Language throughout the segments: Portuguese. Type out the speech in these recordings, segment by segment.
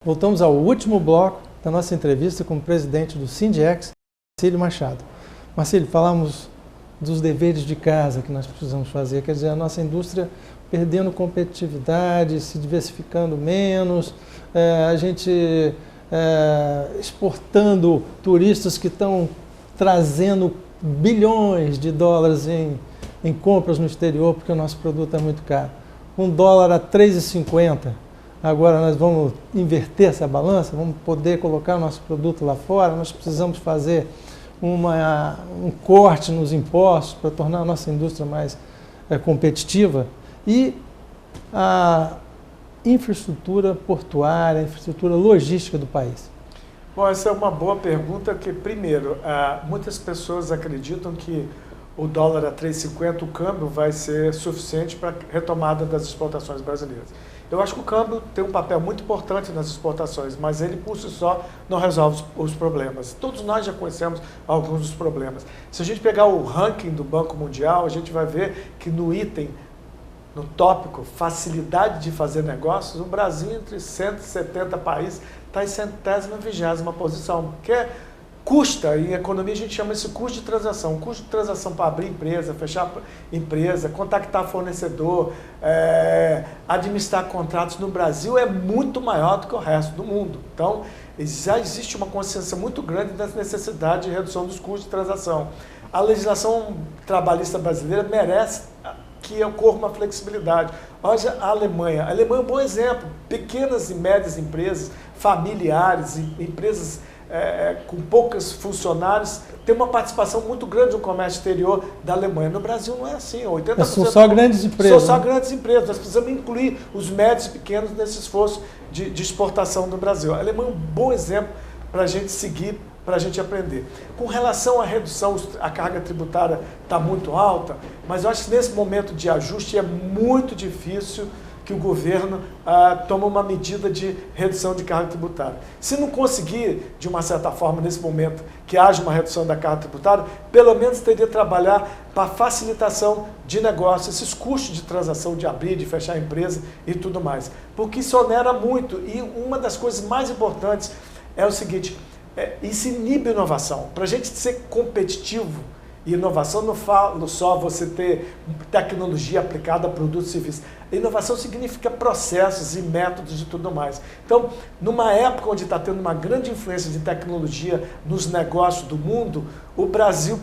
Voltamos ao último bloco da nossa entrevista com o presidente do Sindex, Marcílio Machado. Marcílio, falamos dos deveres de casa que nós precisamos fazer, quer dizer, a nossa indústria perdendo competitividade, se diversificando menos, a gente exportando turistas que estão trazendo bilhões de dólares em compras no exterior, porque o nosso produto é muito caro. $1 a R$ 3,50. Agora nós vamos inverter essa balança, vamos poder colocar o nosso produto lá fora, nós precisamos fazer um corte nos impostos para tornar a nossa indústria mais competitiva e a infraestrutura portuária, a infraestrutura logística do país. Bom, essa é uma boa pergunta, porque primeiro, muitas pessoas acreditam que o dólar a 3,50, o câmbio vai ser suficiente para a retomada das exportações brasileiras. Eu acho que o câmbio tem um papel muito importante nas exportações, mas ele por si só não resolve os problemas. Todos nós já conhecemos alguns dos problemas. Se a gente pegar o ranking do Banco Mundial, a gente vai ver que no item, no tópico facilidade de fazer negócios, o Brasil, entre 170 países, está em 120ª posição, que custa, em economia a gente chama esse custo de transação. O custo de transação para abrir empresa, fechar empresa, contactar fornecedor, administrar contratos no Brasil é muito maior do que o resto do mundo. Então, já existe uma consciência muito grande da necessidade de redução dos custos de transação. A legislação trabalhista brasileira merece que ocorra uma flexibilidade. Olha a Alemanha. A Alemanha é um bom exemplo. Pequenas e médias empresas, familiares, empresas com poucos funcionários, tem uma participação muito grande no comércio exterior da Alemanha. No Brasil não é assim, 80%. São só grandes empresas. São só grandes empresas. Nós precisamos incluir os médios e pequenos nesse esforço de exportação do Brasil. A Alemanha é um bom exemplo para a gente seguir, para a gente aprender. Com relação à redução, a carga tributária está muito alta, mas eu acho que nesse momento de ajuste é muito difícil que o governo tome uma medida de redução de carga tributária. Se não conseguir, de uma certa forma, nesse momento, que haja uma redução da carga tributária, pelo menos teria que trabalhar para a facilitação de negócios, esses custos de transação, de abrir, de fechar a empresa e tudo mais. Porque isso onera muito. E uma das coisas mais importantes é o seguinte, isso inibe inovação. Para a gente ser competitivo, e inovação não fala só você ter tecnologia aplicada a produtos e serviços. Inovação significa processos e métodos e tudo mais. Então, numa época onde está tendo uma grande influência de tecnologia nos negócios do mundo, o Brasil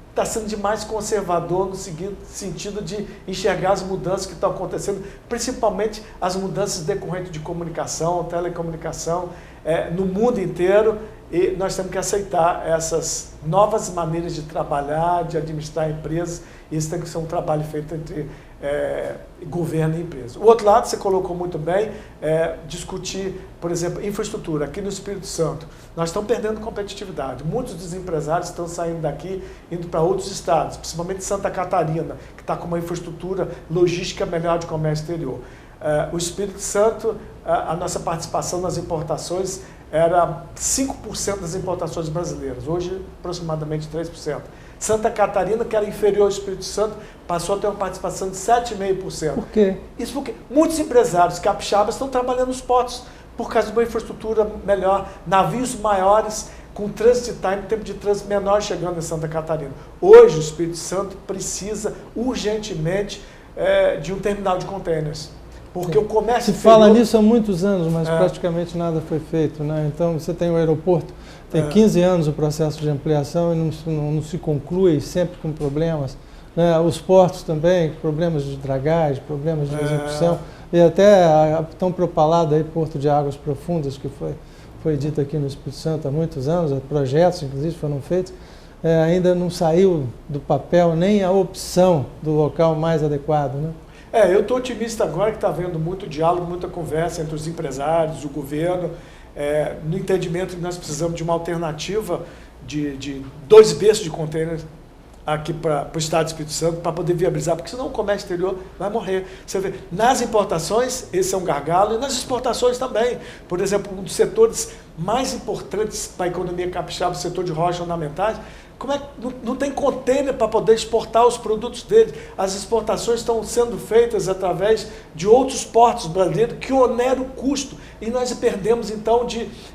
está sendo demais conservador no sentido de enxergar as mudanças que estão acontecendo, principalmente as mudanças decorrentes de comunicação, telecomunicação, no mundo inteiro, e nós temos que aceitar essas novas maneiras de trabalhar, de administrar empresas, e isso tem que ser um trabalho feito entre governo e empresa. O outro lado, você colocou muito bem, discutir, por exemplo, infraestrutura. Aqui no Espírito Santo, nós estamos perdendo competitividade. Muitos dos empresários estão saindo daqui, indo para outros estados, principalmente Santa Catarina, que está com uma infraestrutura logística melhor de comércio exterior. O Espírito Santo, a nossa participação nas importações era 5% das importações brasileiras, hoje aproximadamente 3%. Santa Catarina, que era inferior ao Espírito Santo, passou a ter uma participação de 7,5%. Por quê? Isso porque muitos empresários capixabas estão trabalhando nos portos, por causa de uma infraestrutura melhor, navios maiores, com transit time, tempo de trânsito menor chegando em Santa Catarina. Hoje o Espírito Santo precisa urgentemente de um terminal de containers. Porque o comércio se fala nisso há muitos anos, mas praticamente nada foi feito, né? Então você tem o aeroporto, tem 15 anos o processo de ampliação e não se conclui, sempre com problemas. Né? Os portos também, problemas de dragagem, problemas de execução. E até tão propalado aí Porto de Águas Profundas, que foi dito aqui no Espírito Santo há muitos anos, projetos inclusive foram feitos, ainda não saiu do papel nem a opção do local mais adequado, né? Eu estou otimista agora que está havendo muito diálogo, muita conversa entre os empresários, o governo, no entendimento que nós precisamos de uma alternativa de 2 berços de containers aqui para o Estado do Espírito Santo para poder viabilizar, porque senão o comércio exterior vai morrer. Você vê, nas importações, esse é um gargalo, e nas exportações também. Por exemplo, um dos setores mais importantes para a economia capixaba, o setor de rochas ornamentais, como é que não tem container para poder exportar os produtos dele? As exportações estão sendo feitas através de outros portos brasileiros que oneram o custo. E nós perdemos, então,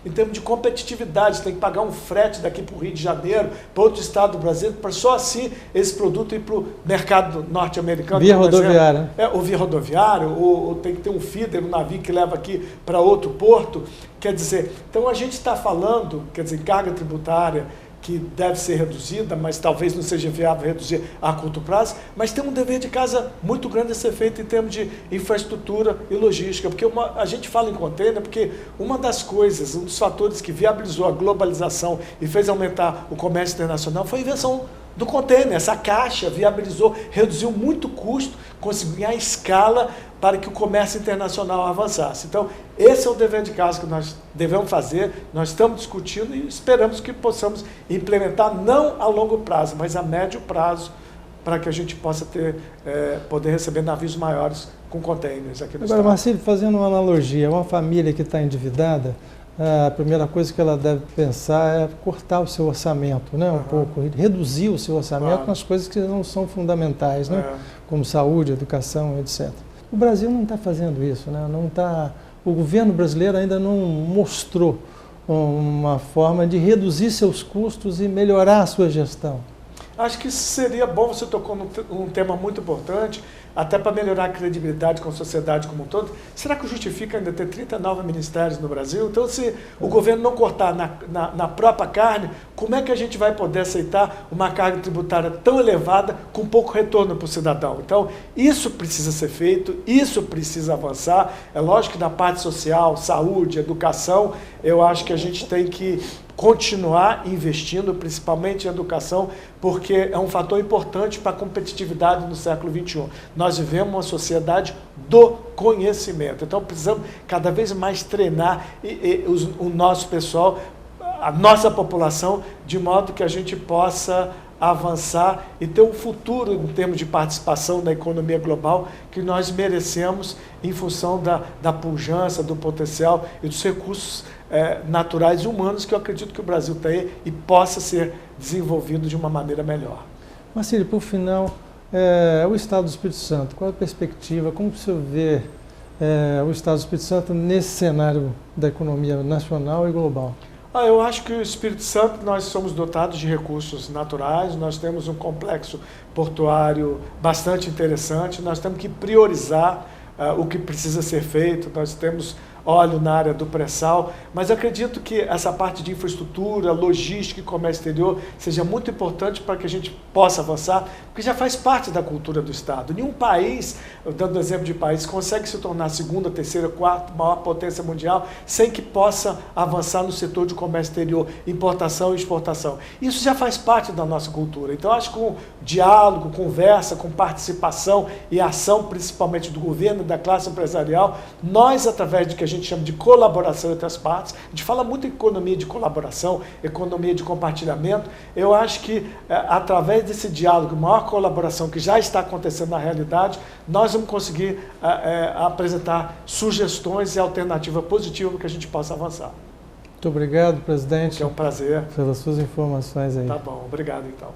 em termos de competitividade. Tem que pagar um frete daqui para o Rio de Janeiro, para outro estado do Brasil, para só assim esse produto ir para o mercado norte-americano. Via rodoviária. Ou via rodoviário, ou tem que ter um feeder, um navio que leva aqui para outro porto. Quer dizer, então a gente está falando, quer dizer, carga tributária, que deve ser reduzida, mas talvez não seja viável reduzir a curto prazo, mas tem um dever de casa muito grande a ser feito em termos de infraestrutura e logística, porque a gente fala em container, porque uma das coisas, um dos fatores que viabilizou a globalização e fez aumentar o comércio internacional foi a invenção do container. Essa caixa viabilizou, reduziu muito o custo, conseguiu ganhar escala para que o comércio internacional avançasse. Então, esse é o dever de casa que nós devemos fazer, nós estamos discutindo e esperamos que possamos implementar, não a longo prazo, mas a médio prazo, para que a gente possa poder receber navios maiores com containers aqui no estado. Agora, Marcílio, fazendo uma analogia, uma família que está endividada, a primeira coisa que ela deve pensar é cortar o seu orçamento, né? Um pouco, reduzir o seu orçamento nas coisas que não são fundamentais, né? Como saúde, educação, etc. O Brasil não está fazendo isso, né? O governo brasileiro ainda não mostrou uma forma de reduzir seus custos e melhorar a sua gestão. Acho que seria bom, você tocou num tema muito importante, até para melhorar a credibilidade com a sociedade como um todo. Será que justifica ainda ter 39 ministérios no Brasil? Então, se o governo não cortar na própria carne, como é que a gente vai poder aceitar uma carga tributária tão elevada com pouco retorno para o cidadão? Então, isso precisa ser feito, isso precisa avançar. É lógico que na parte social, saúde, educação, eu acho que a gente tem que continuar investindo, principalmente em educação, porque é um fator importante para a competitividade no século XXI. Nós vivemos uma sociedade do conhecimento, então precisamos cada vez mais treinar o nosso pessoal, a nossa população, de modo que a gente possa avançar e ter um futuro em termos de participação na economia global que nós merecemos em função da pujança, do potencial e dos recursos naturais e humanos que eu acredito que o Brasil tem e possa ser desenvolvido de uma maneira melhor. Marcílio, por final, o Estado do Espírito Santo, qual é a perspectiva, como você vê o Estado do Espírito Santo nesse cenário da economia nacional e global? Eu acho que o Espírito Santo, nós somos dotados de recursos naturais, nós temos um complexo portuário bastante interessante, nós temos que priorizar o que precisa ser feito, nós temos óleo na área do pré-sal, mas acredito que essa parte de infraestrutura, logística e comércio exterior seja muito importante para que a gente possa avançar, porque já faz parte da cultura do Estado. Nenhum país, dando exemplo de país, consegue se tornar a segunda, terceira, quarta maior potência mundial sem que possa avançar no setor de comércio exterior, importação e exportação. Isso já faz parte da nossa cultura. Então, acho que com diálogo, conversa, com participação e ação, principalmente do governo e da classe empresarial, nós, através de que a gente chama de colaboração entre as partes, a gente fala muito em economia de colaboração, economia de compartilhamento, eu acho que através desse diálogo, maior colaboração que já está acontecendo na realidade, nós vamos conseguir apresentar sugestões e alternativas positivas para que a gente possa avançar. Muito obrigado, presidente. É um prazer. Pelas suas informações aí. Tá bom, obrigado então.